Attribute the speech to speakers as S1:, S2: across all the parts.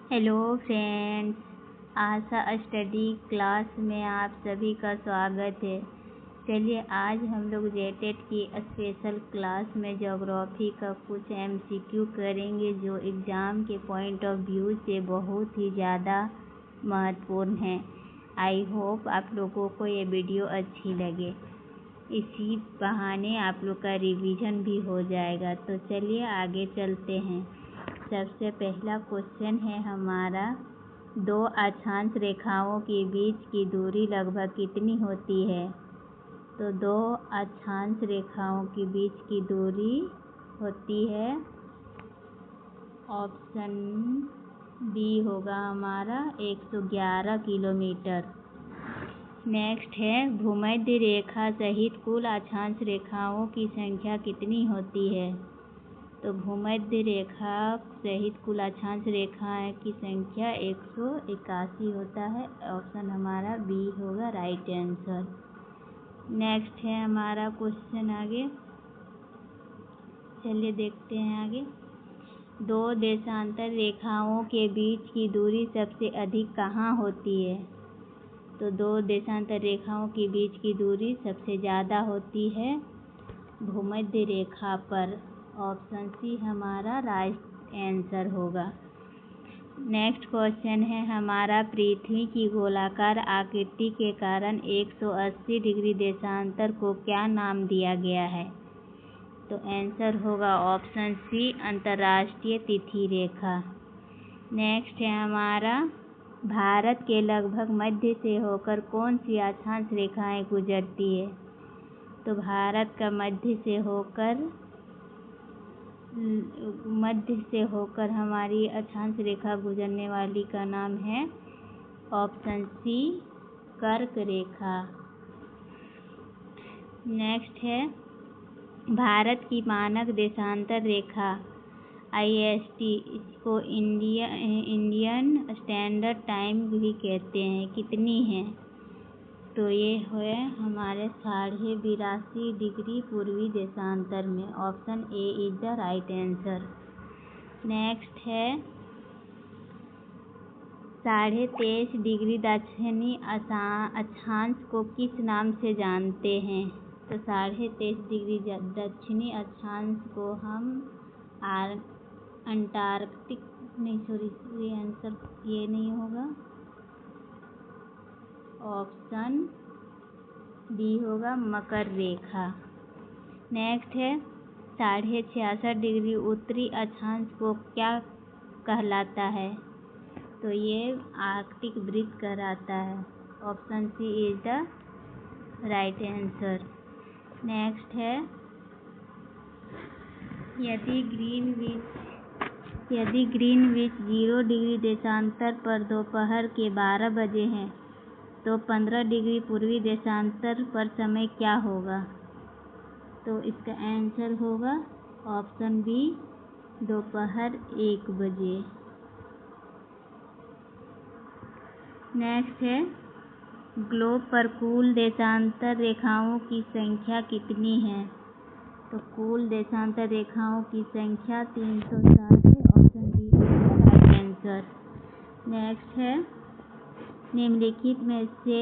S1: Hello friends, आशा study class में आप सभी का स्वागत है। चलिए आज हम लोग जेटेट की स्पेशल क्लास में ज्योग्राफी का कुछ एमसीक्यू करेंगे जो एग्ज़ाम के पॉइंट ऑफ व्यू से बहुत ही ज़्यादा महत्वपूर्ण है। आई होप आप लोगों को ये वीडियो अच्छी लगे, इसी बहाने आप लोग का रिवीजन भी हो जाएगा। तो चलिए आगे चलते हैं। सबसे पहला क्वेश्चन है हमारा, दो अक्षांश रेखाओं के बीच की दूरी लगभग कितनी होती है? तो दो अक्षांश रेखाओं के बीच की दूरी होती है, ऑप्शन बी होगा हमारा 111 किलोमीटर। नेक्स्ट है, भूमध्य रेखा सहित कुल अक्षांश रेखाओं की संख्या कितनी होती है? तो भूमध्य रेखा सहित कुल अक्षांश रेखाएं की संख्या 181 होता है। ऑप्शन हमारा बी होगा राइट आंसर। नेक्स्ट है हमारा क्वेश्चन आगे, चलिए देखते हैं आगे। दो देशांतर रेखाओं के बीच की दूरी सबसे अधिक कहाँ होती है? तो दो देशांतर रेखाओं के बीच की दूरी सबसे ज़्यादा होती है भूमध्य रेखा पर। ऑप्शन सी हमारा राइट आंसर होगा। नेक्स्ट क्वेश्चन है हमारा, पृथ्वी की गोलाकार आकृति के कारण 180 डिग्री देशांतर को क्या नाम दिया गया है? तो आंसर होगा ऑप्शन सी अंतर्राष्ट्रीय तिथि रेखा। नेक्स्ट है हमारा, भारत के लगभग मध्य से होकर कौन सी अक्षांश रेखाएं गुजरती है? तो भारत का मध्य से होकर हमारी अक्षांश रेखा गुजरने वाली का नाम है ऑप्शन सी कर्क रेखा। नेक्स्ट है, भारत की मानक देशांतर रेखा IST, इसको इंडियन स्टैंडर्ड टाइम भी कहते हैं, कितनी है? तो ये है हमारे 82.5 डिग्री पूर्वी देशांतर में। Option A is the right answer. Next है, 23.5 डिग्री दक्षिणी अक्षांश को किस नाम से जानते हैं? तो 23.5 डिग्री दक्षिणी अक्षांश को हम अंटार्कटिक ये आंसर ये नहीं होगा, ऑप्शन डी होगा मकर रेखा। नेक्स्ट है, 66.5 डिग्री उत्तरी अक्षांश को क्या कहलाता है? तो ये आर्कटिक वृत्त कहलाता है। Option C is the right answer. Next है, यदि ग्रीनविच 0 डिग्री देशांतर पर दोपहर के 12 बजे हैं तो 15 डिग्री पूर्वी देशांतर पर समय क्या होगा? तो इसका आंसर होगा ऑप्शन बी दोपहर 1 बजे। नेक्स्ट है, ग्लोब पर कुल देशांतर रेखाओं की संख्या कितनी है? तो कुल देशांतर रेखाओं की संख्या 307 है। Option B is the right answer. Next है, निम्नलिखित में से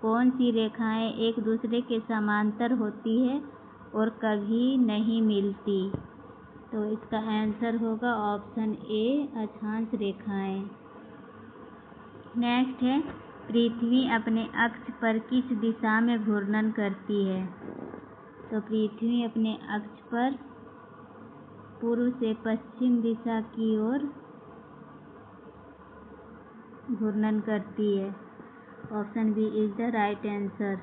S1: कौन सी रेखाएं एक दूसरे के समांतर होती है और कभी नहीं मिलती? तो इसका आंसर होगा ऑप्शन ए अक्षांश रेखाएं। नेक्स्ट है, पृथ्वी अपने अक्ष पर किस दिशा में घूर्णन करती है? तो पृथ्वी अपने अक्ष पर पूर्व से पश्चिम दिशा की ओर घूर्णन करती है। Option B is the right answer.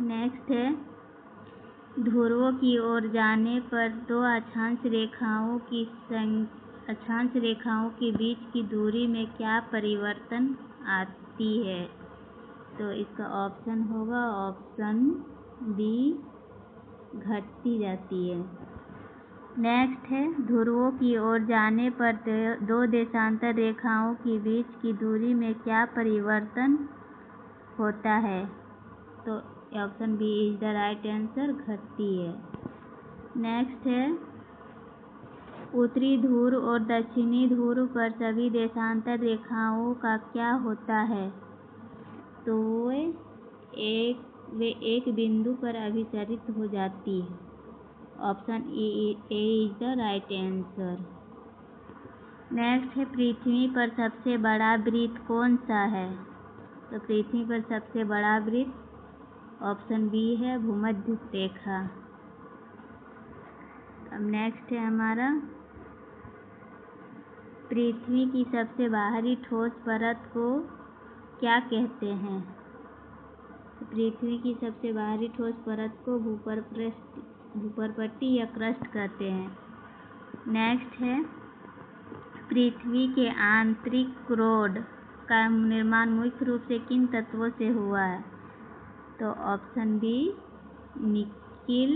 S1: Next है, ध्रुवों की ओर जाने पर दो अक्षांश रेखाओं के बीच की दूरी में क्या परिवर्तन आती है? तो इसका ऑप्शन होगा ऑप्शन बी घटती जाती है। नेक्स्ट है, ध्रुवों की ओर जाने पर दो देशांतर रेखाओं के बीच की दूरी में क्या परिवर्तन होता है? तो option B is the right answer, घटती है। नेक्स्ट है, उत्तरी ध्रुव और दक्षिणी ध्रुव पर सभी देशांतर रेखाओं का क्या होता है? तो वे एक बिंदु पर अभिसरित हो जाती है। Option A is the right answer. Next है, पृथ्वी पर सबसे बड़ा वृत्त कौन सा है? तो पृथ्वी पर सबसे बड़ा वृत्त ऑप्शन बी है भूमध्य रेखा। अब नेक्स्ट है हमारा, पृथ्वी की सबसे बाहरी ठोस परत को क्या कहते हैं? तो पृथ्वी की सबसे बाहरी ठोस परत को भूपर्पट्टी या क्रस्ट कहते हैं। नेक्स्ट है, पृथ्वी के आंतरिक क्रोड का निर्माण मुख्य रूप से किन तत्वों से हुआ है? तो ऑप्शन बी निकिल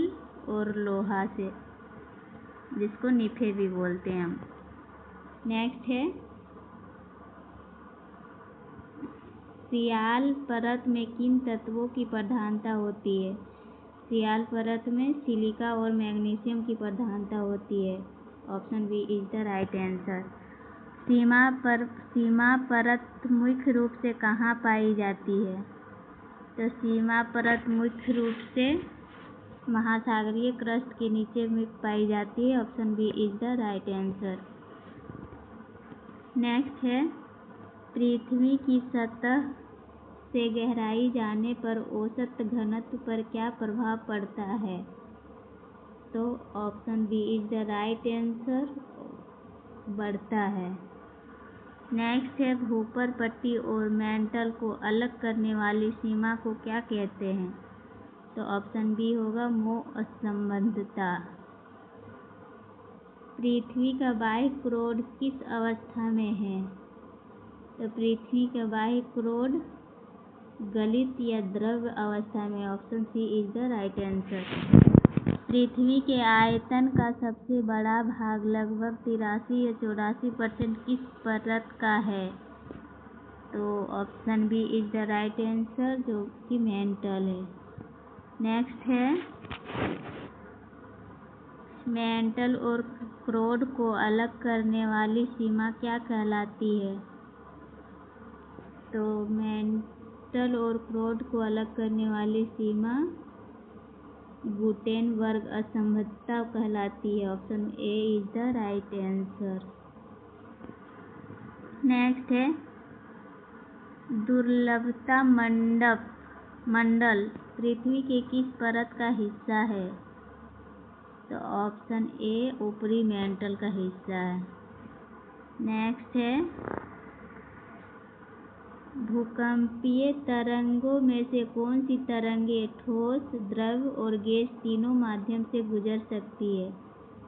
S1: और लोहा से, जिसको निफे भी बोलते हैं हम। नेक्स्ट है, सियाल परत में किन तत्वों की प्रधानता होती है? सियाल परत में सिलिका और मैग्नीशियम की प्रधानता होती है। Option B is the right answer. सीमा परत मुख्य रूप से कहाँ पाई जाती है? तो सीमा परत मुख्य रूप से महासागरीय क्रस्ट के नीचे में पाई जाती है। Option B is the right answer. Next है, पृथ्वी की सतह से गहराई जाने पर औसत घनत्व पर क्या प्रभाव पड़ता है? तो option B is the right answer, बढ़ता है। नेक्स्ट है, भूपर्पट्टी और मैंटल को अलग करने वाली सीमा को क्या कहते हैं? तो ऑप्शन बी होगा मोह असंबद्धता। पृथ्वी का बाह्य क्रोड किस अवस्था में है? तो पृथ्वी का बाह्य क्रोड गलित या द्रव अवस्था में। Option C is the right answer. पृथ्वी के आयतन का सबसे बड़ा भाग लगभग 83 या 84% किस परत का है? तो option B is the right answer, जो कि मेंटल है। नेक्स्ट है, मेंटल और क्रोड को अलग करने वाली सीमा क्या कहलाती है? तो मेंटल और क्रोड को अलग करने वाली सीमा गुटेनबर्ग असंबद्धता कहलाती है। Option A is the right answer. Next है, दुर्लभता मंडल पृथ्वी के किस परत का हिस्सा है? तो ऑप्शन ए ऊपरी मेंटल का हिस्सा है। नेक्स्ट है, भूकंपीय तरंगों में से कौन सी तरंगे ठोस, द्रव और गैस तीनों माध्यम से गुजर सकती है?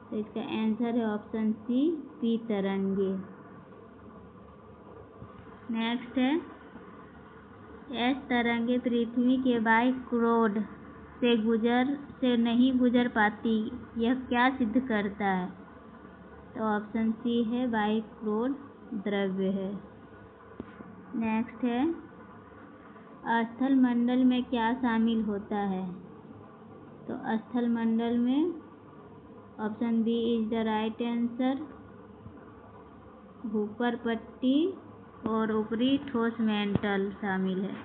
S1: तो इसका आंसर है ऑप्शन सी पी तरंगे। नेक्स्ट है, एस तरंगे पृथ्वी के बाह्य क्रोड से नहीं गुजर पाती, यह क्या सिद्ध करता है? तो ऑप्शन सी है बाह्य क्रोड द्रव्य है। नेक्स्ट है, स्थल मंडल में क्या शामिल होता है? तो स्थल मंडल में option B is the right answer, भूपर्पट्टी और ऊपरी ठोस मेंटल शामिल है।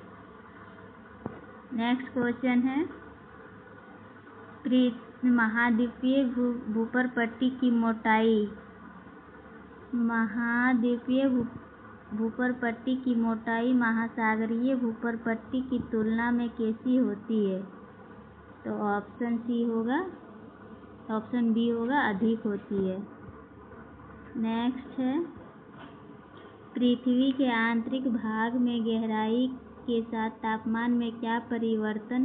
S1: नेक्स्ट क्वेश्चन है, महाद्वीपीय भूपर्पट्टी की मोटाई महासागरीय भूपर्पट्टी की तुलना में कैसी होती है? तो ऑप्शन बी होगा अधिक होती है। नेक्स्ट है, पृथ्वी के आंतरिक भाग में गहराई के साथ तापमान में क्या परिवर्तन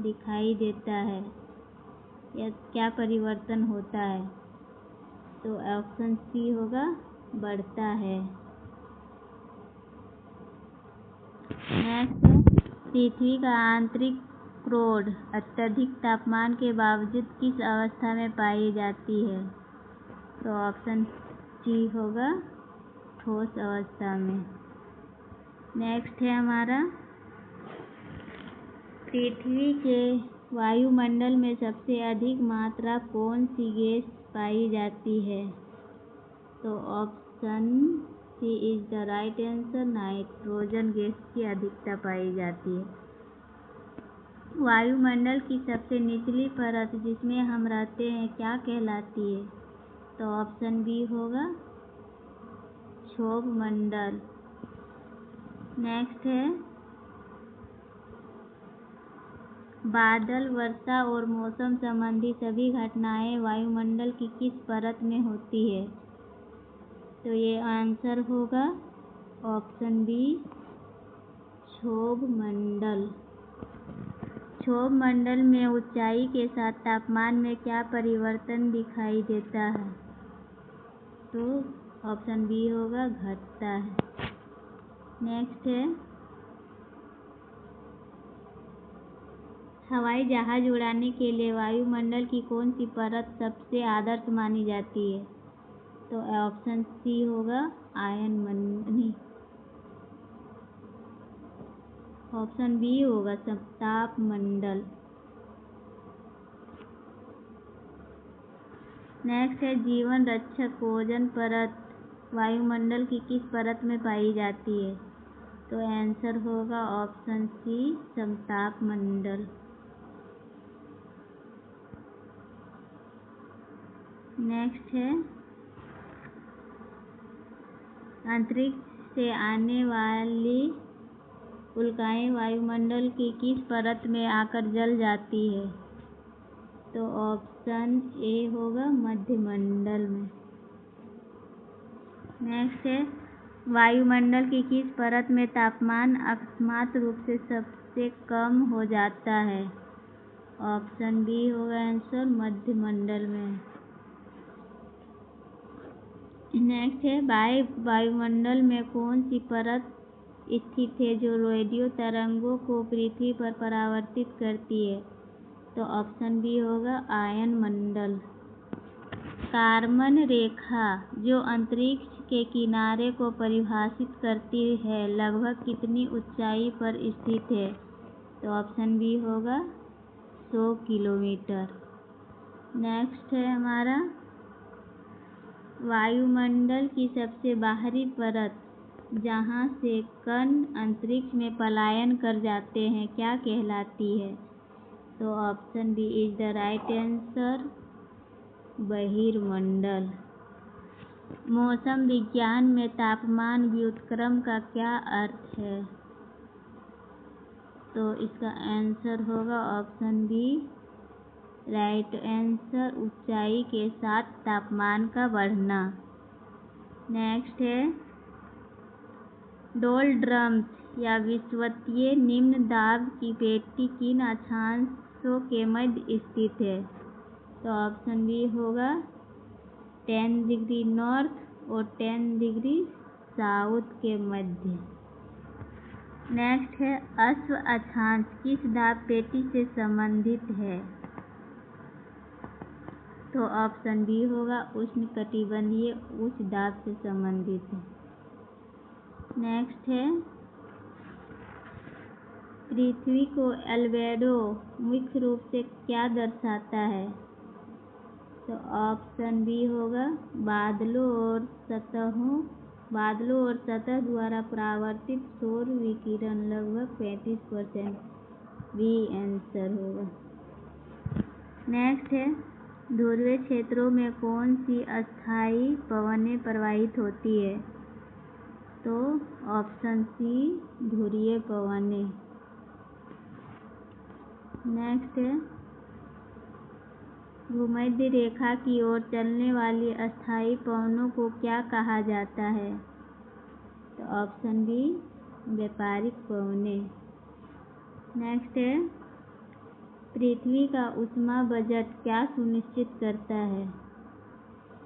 S1: दिखाई देता है या क्या परिवर्तन होता है? तो ऑप्शन सी होगा बढ़ता है। नेक्स्ट है, पृथ्वी का आंतरिक क्रोड अत्यधिक तापमान के बावजूद किस अवस्था में पाई जाती है? तो ऑप्शन सी होगा ठोस अवस्था में। नेक्स्ट है हमारा, पृथ्वी के वायुमंडल में सबसे अधिक मात्रा कौन सी गैस पाई जाती है? तो option C is the right answer. Nitrogen gas की अधिकता पाई जाती है। वायुमंडल की सबसे निचली परत जिसमें हम रहते हैं क्या कहलाती है? तो ऑप्शन बी होगा क्षोभ मंडल। नेक्स्ट है बादल, वर्षा और मौसम संबंधी सभी घटनाएं वायुमंडल की किस परत में होती है? तो ये आंसर होगा ऑप्शन बी क्षोभ मंडल। क्षोभ मंडल में ऊंचाई के साथ तापमान में क्या परिवर्तन दिखाई देता है? तो ऑप्शन बी होगा घटता है। नेक्स्ट है हवाई जहाज उड़ाने के लिए वायुमंडल की कौन सी परत सबसे आदर्श मानी जाती है? तो ऑप्शन सी होगा ऑप्शन बी होगा समताप मंडल। नेक्स्ट है जीवन रक्षक ओजोन परत वायुमंडल की किस परत में पाई जाती है? तो आंसर होगा ऑप्शन सी समताप मंडल। नेक्स्ट है अंतरिक्ष से आने वाली उल्काएं वायुमंडल की किस परत में आकर जल जाती है? तो ऑप्शन ए होगा मध्यमंडल में। नेक्स्ट है वायुमंडल की किस परत में तापमान अकस्मात रूप से सबसे कम हो जाता है? ऑप्शन बी होगा आंसर मध्यमंडल में। नेक्स्ट है वायुमंडल में कौन सी परत स्थित है जो रेडियो तरंगों को पृथ्वी पर परावर्तित करती है? तो ऑप्शन बी होगा आयन मंडल। कारमन रेखा जो अंतरिक्ष के किनारे को परिभाषित करती है लगभग कितनी ऊंचाई पर स्थित है? तो ऑप्शन बी होगा 100 किलोमीटर। नेक्स्ट है हमारा वायुमंडल की सबसे बाहरी परत जहाँ से कण अंतरिक्ष में पलायन कर जाते हैं क्या कहलाती है? तो option B is the right answer बहिर्मंडल। मौसम विज्ञान में तापमान व्युत्क्रम का क्या अर्थ है? तो इसका आंसर होगा ऑप्शन बी राइट आंसर ऊंचाई के साथ तापमान का बढ़ना। नेक्स्ट है डोलड्रम्स या विषुवतीय निम्न दाब की पेटी किन अक्षांशों के मध्य स्थित है? तो ऑप्शन बी होगा 10 डिग्री नॉर्थ और 10 डिग्री साउथ के मध्य। नेक्स्ट है अश्व अक्षांश किस दाब पेटी से संबंधित है? तो ऑप्शन बी होगा उष्णकटिबंधीय उच्च दाब से संबंधित है। नेक्स्ट है पृथ्वी को एल्बेडो मुख्य रूप से क्या दर्शाता है? तो ऑप्शन बी होगा बादलों और सतह द्वारा परावर्तित सौर विकिरण लगभग 35% बी आंसर होगा। नेक्स्ट है ध्रुवीय क्षेत्रों में कौन सी अस्थायी पवनें प्रवाहित होती है? तो ऑप्शन सी ध्रुवीय पवनें। नेक्स्ट है भूमध्य रेखा की ओर चलने वाली अस्थायी पवनों को क्या कहा जाता है? तो ऑप्शन बी व्यापारिक पवनें। नेक्स्ट है पृथ्वी का ऊष्मा बजट क्या सुनिश्चित करता है?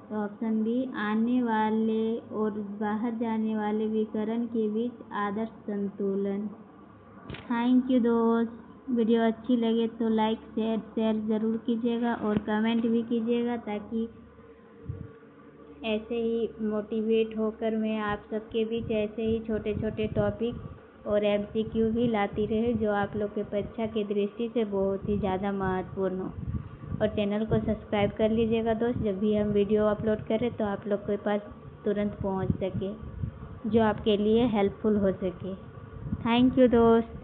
S1: तो ऑप्शन बी आने वाले और बाहर जाने वाले विकिरण के बीच आदर्श संतुलन। थैंक यू दोस्त। वीडियो अच्छी लगे तो लाइक शेयर ज़रूर कीजिएगा और कमेंट भी कीजिएगा ताकि ऐसे ही मोटिवेट होकर मैं आप सबके बीच ऐसे ही छोटे छोटे टॉपिक और MCQ भी लाती रहे जो आप लोग के परीक्षा की दृष्टि से बहुत ही ज़्यादा महत्वपूर्ण हो। और चैनल को सब्सक्राइब कर लीजिएगा दोस्त। जब भी हम वीडियो अपलोड करें तो आप लोग के पास तुरंत पहुंच सके, जो आपके लिए हेल्पफुल हो सके। थैंक यू दोस्त।